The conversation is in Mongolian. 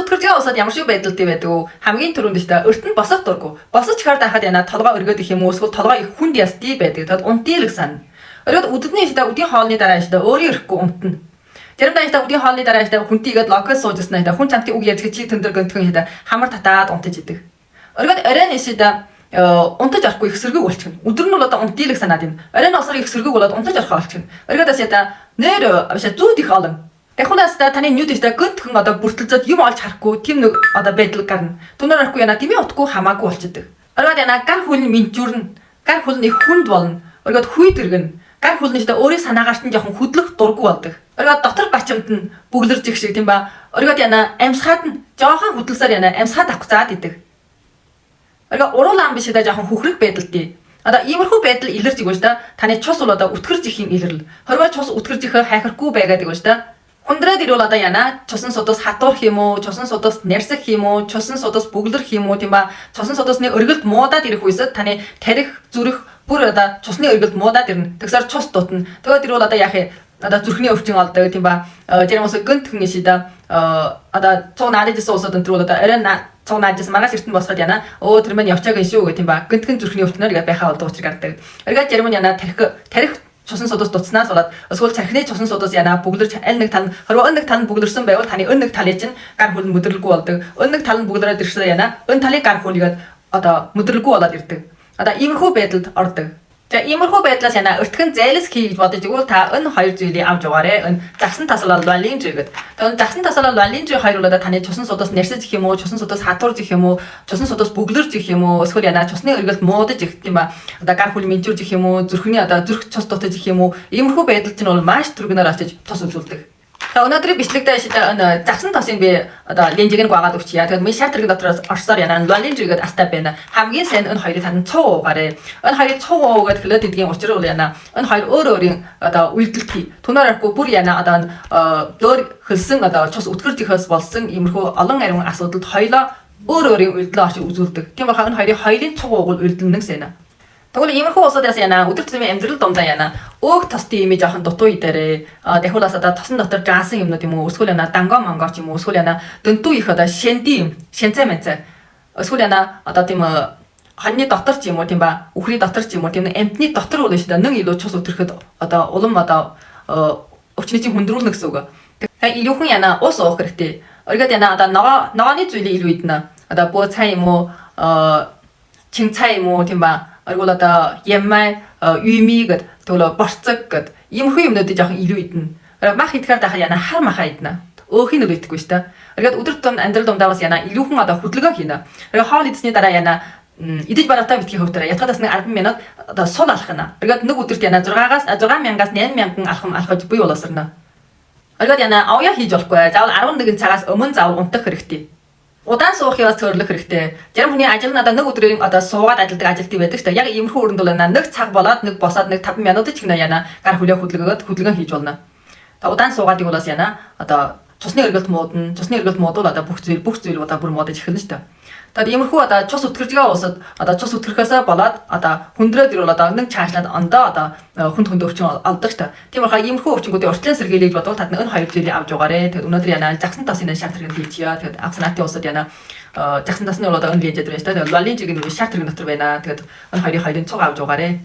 өткөржгээ усаад ямар шиг байдалтай байдаг. Хамгийн түрүүнд ч та өртөнд босох дурггүй. Босож чахаар дахад яна толгой өргөд их юм уу эсвэл толгой их хүнд ясти байдаг. Тэгэд унтыг сан. Өргөд үддний та үдийн хоолны дараа ч та өөрөө ирэхгүй унтна. Зарим та үдийн хоолны дараа ч та хүнтийгээд локос суужснаа та хүн чамтыг үг ярьж чи төндөр гönтгөн та хамар татаад унтаж идэг. Өргөд оройн ишээ та унтаж орохгүй их сэргийг болчихно. Өдөр нь бол одоо унтыг санаад юм. Оройн осор их сэргийг болоод унтаж орох болчихно. Өргөд асаа та нэр авшаа зүүд их олон. Тэхунаас та таны нюд ихтэй гönтгөн одоо бүртэлцээд юм олж харахгүй тийм нэг одоо байдал гарна. Түнээр орохгүй яна тэмээ утгүй хамаагүй болчихдог. Өргөд яна гар хүл минжүүрнэ. Гар хүл нэг хүнд болно. Өргөд хүйд иргэн. Гар хүл нэжтэй өөрийн санаагаарт нь жоохон хөдлөх дурггүй болдог. Өргөд дотор бачимд нь бүглэрж их шиг тийм ба. Өргөд яна амьсгаад нь жоохон хөдлөсөөр яна амьсгаад авах заад идэг. Өргөд уруулаан биш даа жоохон хөхрөх байдалтай. Одоо иймэрхүү байдал илэрч игвэж та таны цус бол одоо үтгэрж их юм илэрл. Хорвоо цус үтгэрж их хайхрахгүй байгаад игвэж та. Хүндрээд ирвэл одоо яна цусан судас хатуурх юм уу, цусан судас нэрсэх юм уу, цусан судас бүглэрх юм уу тийм ба цусан судасны өргөлд муудаад ирэх үесэд таны тарих зүрх бүр одоо цусны өргөлд муудаад ирнэ. Тэгсээр цус дутна. Тэгээд ирвэл одоо яах вэ? Одоо зүрхний өвчин олдог тийм ба тэр юмс гönтгөн ишida одоо цог наадажсэн усад энэ бол одоо оройн цог наадажсэн маргааш эртэн босоход яна өө тэр мань явчааг шүү гэх тийм ба гönтгөн зүрхний өвчнөр ингээ байхаа болдог учраас гардаг. Эргээд зарим нь яна тарих цусан судас дутснаас болоод эсвэл цархины цусан судас яна бүглэрч аль нэг тал нь хорвоо өн нэг тал нь бүглэрсэн байвал таны өн нэг талын чинь гар хөл нь мэдрэлгүй болдог. Өн нэг тал нь бүглэрээд ирсэн яна өн талын гар хөлийгээд одоо мэдрэлгүй болоод ирдэг. Одоо иймэрхүү байдалд ордог. За иймэрхүү байдлаас яна өртгөн зайлс хийж бодож игвэл та өн хоёр зүйлийг авч яваарэ. Өн загсан тасалал валинж гэдэг. Тэгээд загсан тасалал валинж хоёр бол таны цусан судас нэрсэж их юм уу, цусан судас хатуурж их юм уу, цусан судас бүглэрж их юм уу, эсвэл яна цусны өргөлд муудаж их юм ба. Одоо гар хөл минжүүрж их юм уу, зүрхний одоо зүрх цус дутаж их юм уу. Иймэрхүү байдал чинь бол маш түргэнээр очиж тос үзүүлдэг. За өнөөдрийн бичлэгтээ шидэ загсан тосын би одоо ленжийг нэг вагаад өгчихъя. Тэгээд ми шатрыг дотроос орсоор яна ленж гэдэг астаа байна. Хамгийн сайн энэ хоёрыг тань цуу уугаарэ. Энэ хоёрыг цуу уугаад хэлээд идгийн учир бол яна энэ хоёр өөр өөрийн одоо үйлдэлт хий. Түнээр арахгүй бүр яна одоо дөр хөлсөн одоо цус үтгэрж ихээс болсон иймэрхүү олон ариун асуудалд хоёлоо өөр өөрийн үйлдэлээ очиж үзүүлдэг. Тийм болохоор энэ хоёрын цуу уугуул үйлдэл нэг сайн. Тэгвэл иймэрхүү усадаас яна өдөр тутмын амьдрал дундаа яна өөх тостой имиж жоохон дутуу идээрээ дахиулаас одоо тосон дотор жаасан юмнууд юм уу эсвэл яна данго манго ч юм уу эсвэл яна дөнтүү их одоо шэнди шэнцэ мэнцэ эсвэл яна одоо тийм хоньны дотор ч юм уу тийм ба үхрийн дотор ч юм уу тийм амтны дотор үл шүү дээ нэг илүү цус өтөрөхөд одоо улам одоо өвчний чинь хүндрүүлнэ гэсэн үг. Тэгэхээр илүүхэн яна ус уух хэрэгтэй. Оргид яна одоо ногооны зүйлийг илүү иднэ. Одоо бөө цай юм уу чин цай юм уу тийм ба 얼굴 одоо яммай 유미 гэд тэгвэл борцог гэд иймэрхүү юмнуудыг жоохон илүү идэнэ. Мах идэхээр дахад яна хар маха идэнэ. Өөхийг нь идэхгүй шүү дээ. Ингээд өдөр тутам амьдрал дундаа бас яна илүүхэн одоо хөдөлгөөн хийнэ. Хоол идсний дараа яна идэж барахтаа битгий хөвтөрөө ятгадаас нэг 10 минут одоо сул алхана. Ингээд нэг өдөрт яна 6-аас 6000-аас 8000 алхаж буй болоосорно. Ингээд яна авьяа хийж болохгүй. Заавал 11 цагаас өмнө заавал унтах хэрэгтэй. Удаан суух яваас цөөрлөх хэрэгтэй. Зарим хүний ажил надаа нэг өдрийн одоо суугаад ажилдаг ажилтны байдаг шүү дээ. Яг иймэрхүү өрөнд бол нэг цаг болоод нэг босоод нэг 5 минут ч гэнэ яна гар хүлээ хөдөлгөөн хийж болно. Та удаан суугаад игвал бас яна одоо цусны өргөлт муудна. Цусны өргөлт муудвал одоо бүх зүйл одоо бүр муудаж эхэлнэ шүү дээ. Тэгээд иймэрхүү одоо цус өткөржгээ уусад одоо цус өткөрөхөөсөө болоод одоо хүндрээд ирвэл одоо нэг чаашлаад ондоо одоо хүнд өвчин олдог шүү дээ. Тийм болохоор иймэрхүү өвчнгүүдийн уртлын сэргийлж бодвол тад энэ хоёр зүйлийг авч яваарэ. Тэгээд өнөөдөр яна загсан тосын шатрыг хийчихье. Тэгээд авснаатын усад яна загсан тосны бол одоо өн линжэд байна шүү дээ. Тэгээд линжийг нь шатрыг дотор байна. Тэгээд энэ хоёрын цуг авч яваарэ.